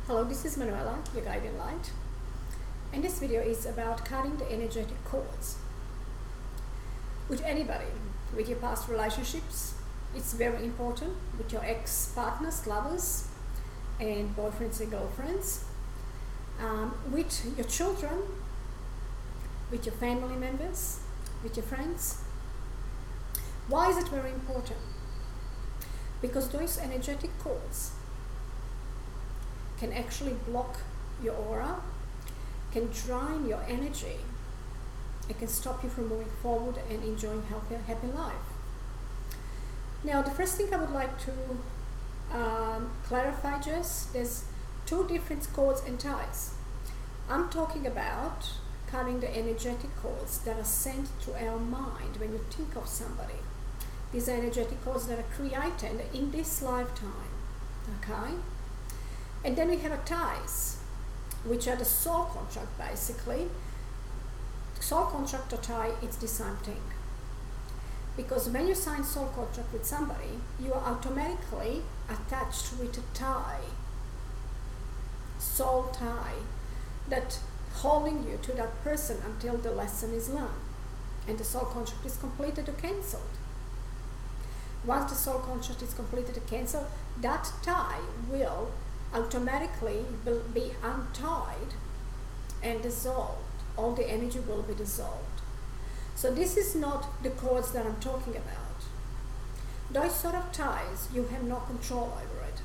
Hello, this is Manuela, your guiding light, and this video is about cutting the energetic cords. With anybody, with your past relationships, it's very important, with your ex-partners, lovers, and boyfriends and girlfriends, with your children, with your family members, with your friends. Why is it very important? Because those energetic cords can actually block your aura, can drain your energy. It can stop you from moving forward and enjoying a happy life. Now, the first thing I would like to clarify, Jess, there's two different cords and ties. I'm talking about cutting the energetic cords that are sent to our mind when you think of somebody. These are energetic cords that are created in this lifetime, okay? And then we have ties, which are the soul contract, basically. Soul contract or tie, it's the same thing. Because when you sign soul contract with somebody, you are automatically attached with a tie, soul tie, that holding you to that person until the lesson is learned and the soul contract is completed or cancelled. Once the soul contract is completed or cancelled, that tie will automatically be untied and dissolved. All the energy will be dissolved. So this is not the cords that I'm talking about. Those sort of ties, you have no control over it.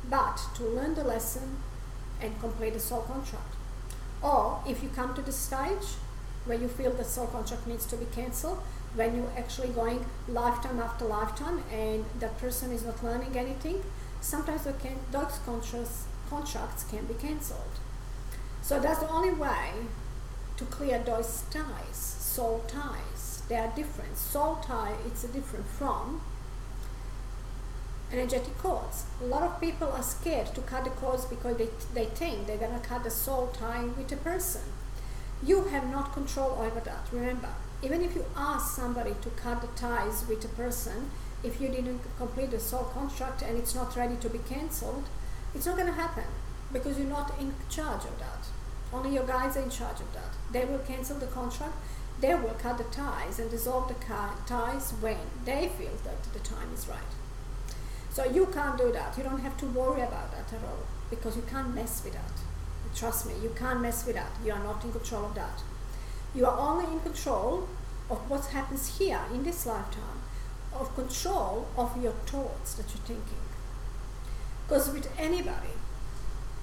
But to learn the lesson and complete the soul contract. Or if you come to the stage where you feel that soul contract needs to be cancelled, when you're actually going lifetime after lifetime and that person is not learning anything, sometimes those contracts can be cancelled. So that's the only way to clear those ties, soul ties. They are different. Soul tie, it's different from energetic cords. A lot of people are scared to cut the cords because they think they're going to cut the soul tie with a person. You have not control over that, remember. Even if you ask somebody to cut the ties with a person, if you didn't complete the soul contract and it's not ready to be cancelled, it's not going to happen because you're not in charge of that. Only your guides are in charge of that. They will cancel the contract, they will cut the ties and dissolve the ties when they feel that the time is right. So you can't do that. You don't have to worry about that at all because you can't mess with that. Trust me, you can't mess with that. You are not in control of that. You are only in control of what happens here in this lifetime, of control of your thoughts that you're thinking. Because with anybody,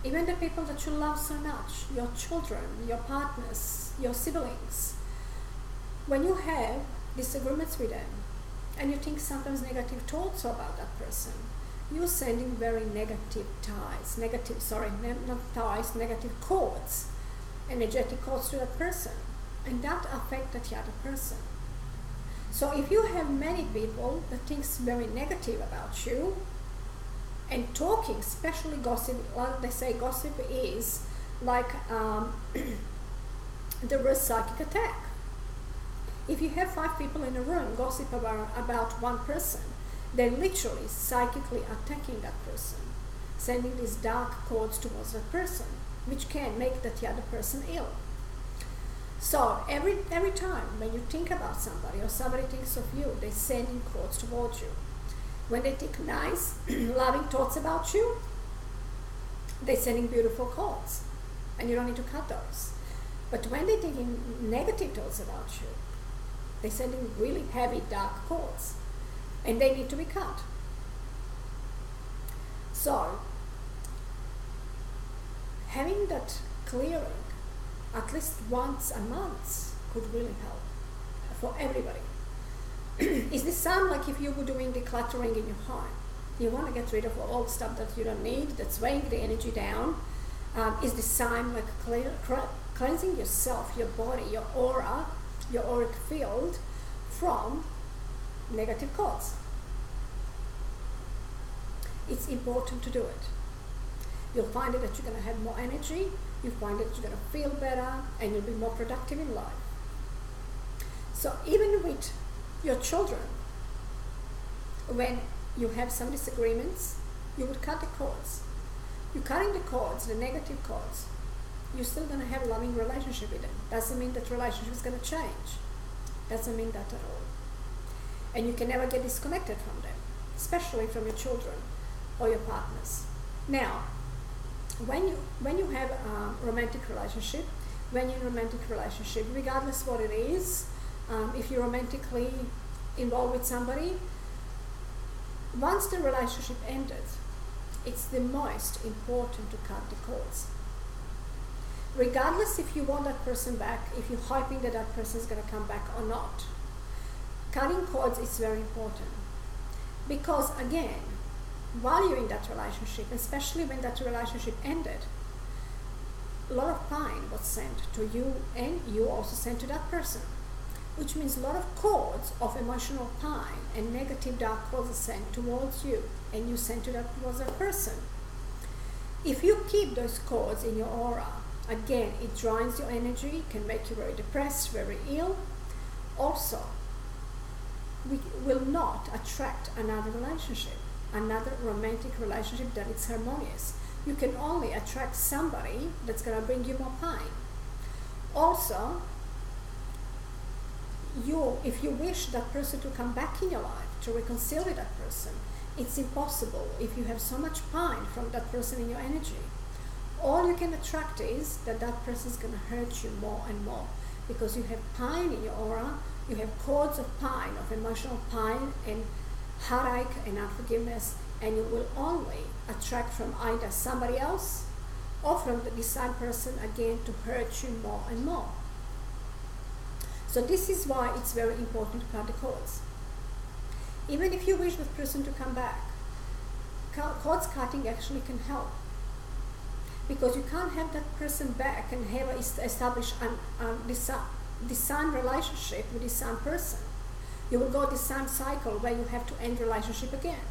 even the people that you love so much, your children, your partners, your siblings, when you have disagreements with them and you think sometimes negative thoughts about that person, you're sending very negative ties, negative cords, energetic cords to that person, and that affects the other person. So if you have many people that thinks very negative about you, and talking, especially gossip, like they say gossip is like the real psychic attack. If you have 5 people in a room gossip about one person, they're literally psychically attacking that person, sending these dark cords towards that person, which can make the other person ill. So every time when you think about somebody or somebody thinks of you, they're sending cords towards you. When they think nice, loving thoughts about you, they're sending beautiful cords, and you don't need to cut those. But when they're thinking negative thoughts about you, they're sending really heavy, dark cords, and they need to be cut. So, having that clearing at least once a month could really help for everybody. Is this sound like if you were doing decluttering in your home? You want to get rid of all stuff that you don't need, that's weighing the energy down. Is this sound like cleansing yourself, your body, your aura, your auric field from negative cords? It's important to do it. You'll find that you're going to have more energy, you'll find that you're going to feel better, and you'll be more productive in life. So even with your children, when you have some disagreements, you would cut the cords. You cutting the cords, the negative cords, you're still going to have a loving relationship with them. Doesn't mean that relationship is going to change. Doesn't mean that at all. And you can never get disconnected from them, especially from your children or your partners. Now, when you have a romantic relationship, regardless what it is, if you're romantically involved with somebody, once the relationship ended, it's the most important to cut the cords. Regardless if you want that person back, if you're hoping that that person is going to come back or not, cutting cords is very important. Because again, while you're in that relationship, especially when that relationship ended, a lot of pain was sent to you, and you also sent to that person, which means a lot of cords of emotional pain and negative dark cords are sent towards you, and you sent to that towards that person. If you keep those cords in your aura, again, it drains your energy, can make you very depressed, very ill. Also, we will not attract another relationship, another romantic relationship that is harmonious. You can only attract somebody that's going to bring you more pain. Also, if you wish that person to come back in your life, to reconcile with that person, it's impossible if you have so much pain from that person in your energy. All you can attract is that person is going to hurt you more and more, because you have pain in your aura, you have cords of pain, of emotional pain and heartache and unforgiveness, and you will only attract from either somebody else or from the same person again to hurt you more and more. So this is why it's very important to cut the cords. Even if you wish that person to come back, cords cutting actually can help. Because you can't have that person back and have establish the same relationship with the same person. You will go the same cycle where you have to end relationship again.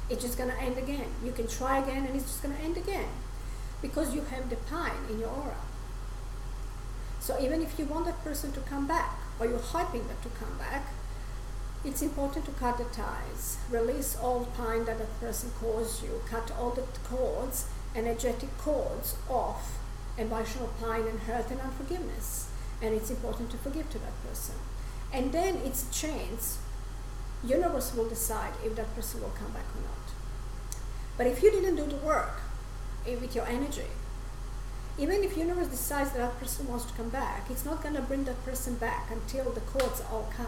It's just going to end again. You can try again and it's just going to end again, because you have the pain in your aura. So even if you want that person to come back, or you're hoping that to come back, it's important to cut the ties, release all pain that that person caused you, cut all the cords, energetic cords of emotional pain and hurt and unforgiveness. And it's important to forgive to that person. And then it's a chance, universe will decide if that person will come back or not. But if you didn't do the work with your energy, even if universe decides that that person wants to come back, it's not going to bring that person back until the cords are all cut.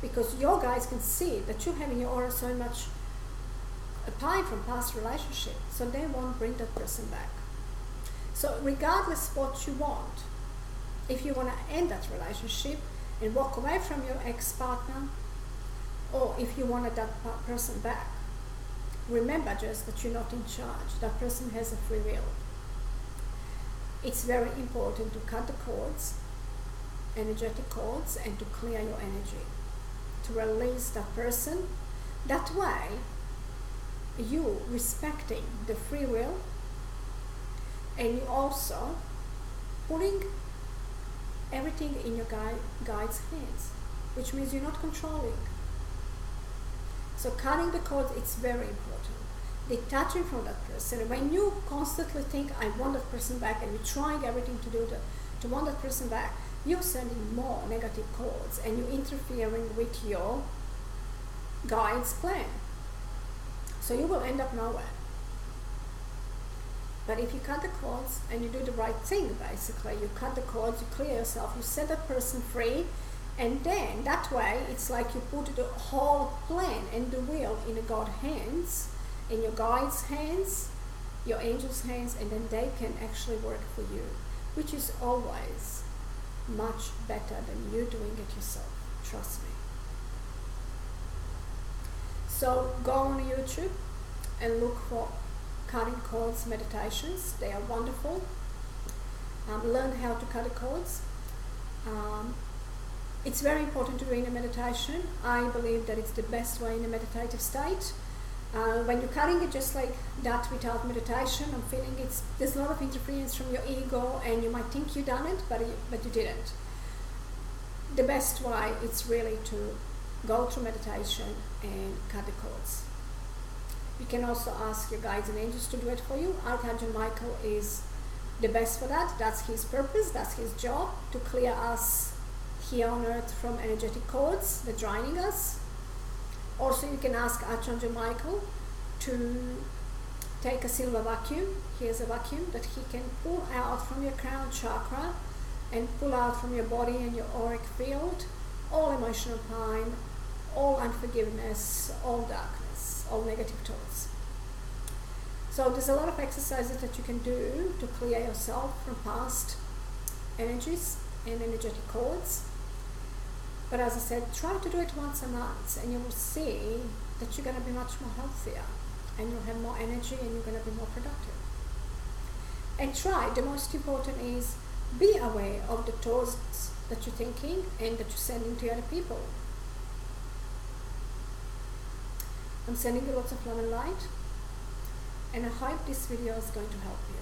Because your guys can see that you have in your aura so much pain from past relationship, so they won't bring that person back. So regardless what you want, if you want to end that relationship and walk away from your ex-partner, or if you wanted that person back, remember just that you're not in charge. That person has a free will. It's very important to cut the cords, energetic cords, and to clear your energy, to release that person. That way, you respecting the free will, and you also putting everything in your guide's hands, which means you're not controlling. So cutting the cords, it's very important. Detaching from that person. When you constantly think, I want that person back, and you're trying everything to want that person back, you're sending more negative cords, and you're interfering with your guide's plan. So you will end up nowhere. But if you cut the cords and you do the right thing, basically, you cut the cords, you clear yourself, you set that person free, and then that way it's like you put the whole plan and the will in God's hands, in your guide's hands, your angels' hands, and then they can actually work for you, which is always much better than you doing it yourself. Trust me. So go on YouTube and look for cutting cords meditations. They are wonderful. Learn how to cut the cords. It's very important to do in a meditation. I believe that it's the best way in a meditative state. When you're cutting it just like that without meditation, I'm feeling there's a lot of interference from your ego, and you might think you done it, but you didn't. The best way is really to go through meditation and cut the cords. You can also ask your guides and angels to do it for you. Archangel Michael is the best for that. That's his purpose, that's his job, to clear us here on earth from energetic cords that are draining us. Also, you can ask Archangel Michael to take a silver vacuum. Here's a vacuum that he can pull out from your crown chakra and pull out from your body and your auric field all emotional pain, all unforgiveness, all darkness, all negative thoughts. So there's a lot of exercises that you can do to clear yourself from past energies and energetic cords. But as I said, try to do it once a month and you will see that you're going to be much more healthier and you'll have more energy and you're going to be more productive. And try, the most important is, be aware of the thoughts that you're thinking and that you're sending to other people. I'm sending you lots of love and light, and I hope this video is going to help you.